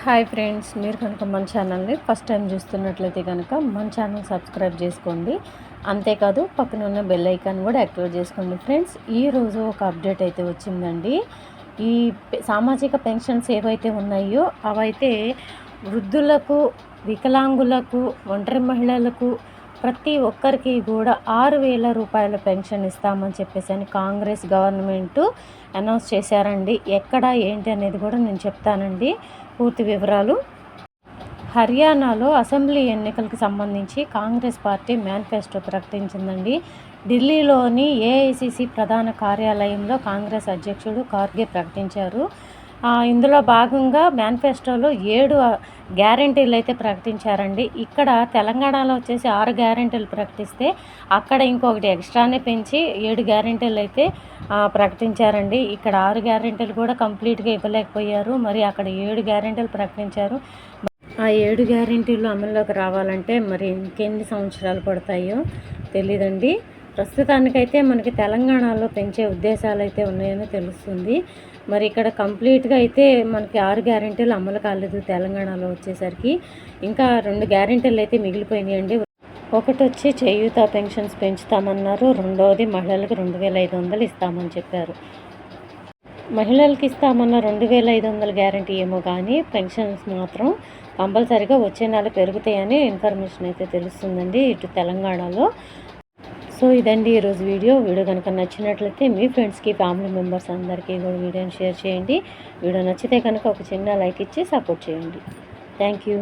Hi friends, మీరు కనుక మన ఛానల్ని ఫస్ట్ టైం చూస్తున్నట్లయితే కనుక మన ఛానల్ సబ్స్క్రైబ్ చేసుకోండి. అంతేకాదు పక్కన ఉన్న బెల్ ఐకాన్ కూడా యాక్టివేట్ చేసుకోండి. ఫ్రెండ్స్, ఈరోజు ఒక అప్డేట్ అయితే వచ్చిందండి. ఈ సామాజిక పెన్షన్స్ ఏవైతే ఉన్నాయో అవైతే వృద్ధులకు, వికలాంగులకు, ఒంటరి మహిళలకు ప్రతి ఒక్కరికి కూడా 6,000 రూపాయల పెన్షన్ ఇస్తామని చెప్పేసి కాంగ్రెస్ గవర్నమెంటు అనౌన్స్ చేశారండి. ఎక్కడ ఏంటి అనేది కూడా నేను చెప్తానండి పూర్తి వివరాలు. హర్యానాలో అసెంబ్లీ ఎన్నికలకు సంబంధించి కాంగ్రెస్ పార్టీ మేనిఫెస్టో ప్రకటించిందండి. ఢిల్లీలోని ఏఐసిసి ప్రధాన కార్యాలయంలో కాంగ్రెస్ అధ్యక్షుడు ఖార్గే ప్రకటించారు. ఇందులో భాగంగా మేనిఫెస్టోలో 7 గ్యారెంటీలు అయితే ప్రకటించారండి. ఇక్కడ తెలంగాణలో వచ్చేసి 6 గ్యారెంటీలు ప్రకటిస్తే అక్కడ ఇంకొకటి ఎక్స్ట్రానే పెంచి 7 గ్యారెంటీలు అయితే ప్రకటించారండి. ఇక్కడ 6 గ్యారెంటీలు కూడా కంప్లీట్గా ఇవ్వలేకపోయారు. మరి అక్కడ 7 గ్యారెంటీలు ప్రకటించారు. ఆ 7 గ్యారెంటీలు అమల్లోకి రావాలంటే మరి ఇంకెన్ని సంవత్సరాలు పడతాయో తెలీదండి. ప్రస్తుతానికైతే మనకి తెలంగాణలో పెంచే ఉద్దేశాలు అయితే ఉన్నాయని తెలుస్తుంది. మరి ఇక్కడ కంప్లీట్గా అయితే మనకి 6 గ్యారెంటీలు అమలు కాలేదు. తెలంగాణలో వచ్చేసరికి ఇంకా 2 గ్యారెంటీలు అయితే మిగిలిపోయినాయండి. ఒకటి వచ్చి చేయూత పెన్షన్స్ పెంచుతామన్నారు. రెండవది మహిళలకు 2,500 ఇస్తామని చెప్పారు. మహిళలకు ఇస్తామన్న 2,500 గ్యారెంటీ ఏమో కానీ పెన్షన్స్ మాత్రం కంపల్సరీగా వచ్చే నెల పెరుగుతాయని ఇన్ఫర్మేషన్ అయితే తెలుస్తుందండి ఇటు తెలంగాణలో. సో ఇదండి ఈరోజు వీడియో కనుక నచ్చినట్లయితే మీ ఫ్రెండ్స్కి, ఫ్యామిలీ మెంబర్స్ అందరికీ కూడా వీడియోని షేర్ చేయండి. వీడియో నచ్చితే కనుక ఒక చిన్న లైక్ ఇచ్చి సపోర్ట్ చేయండి. Thank you.